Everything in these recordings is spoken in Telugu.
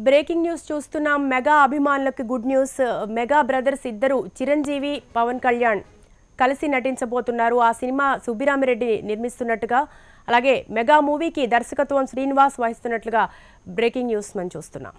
బ్రేకింగ్ న్యూస్ చూస్తున్నాం. మెగా అభిమానులకు గుడ్ న్యూస్. మెగా బ్రదర్స్ ఇద్దరు చిరంజీవి, పవన్ కళ్యాణ్ కలిసి నటించబోతున్నారు. ఆ సినిమా సుబ్బిరామిరెడ్డి నిర్మిస్తున్నట్టుగా, అలాగే మెగా మూవీకి దర్శకత్వం శ్రీనివాస్ వహిస్తున్నట్లుగా బ్రేకింగ్ న్యూస్ మనం చూస్తున్నాం.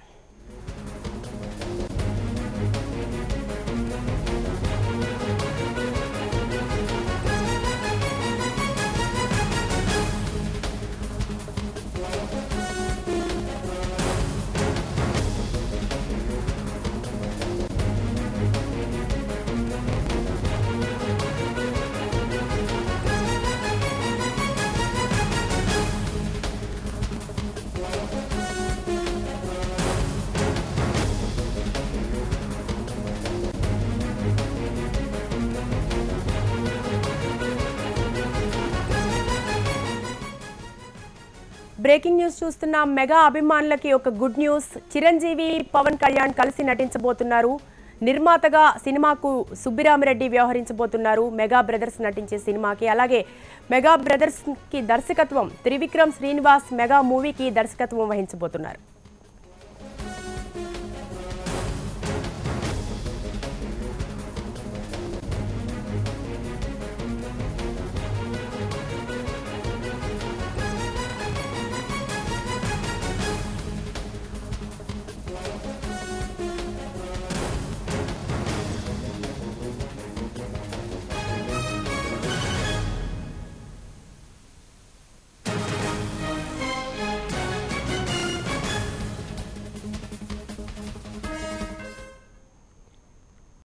బ్రేకింగ్ న్యూస్ చూస్తున్నాం. మెగా అభిమానులకి ఒక గుడ్ న్యూస్. చిరంజీవి, పవన్ కళ్యాణ్ కలిసి నటించబోతున్నారు. నిర్మాతగా సినిమాకు సుబ్బిరామిరెడ్డి వ్యవహరించబోతున్నారు. మెగా బ్రదర్స్ నటించే సినిమాకి. అలాగే మెగా బ్రదర్స్ కి దర్శకత్వం త్రివిక్రమ్ శ్రీనివాస్ మెగా మూవీకి దర్శకత్వం వహించబోతున్నారు.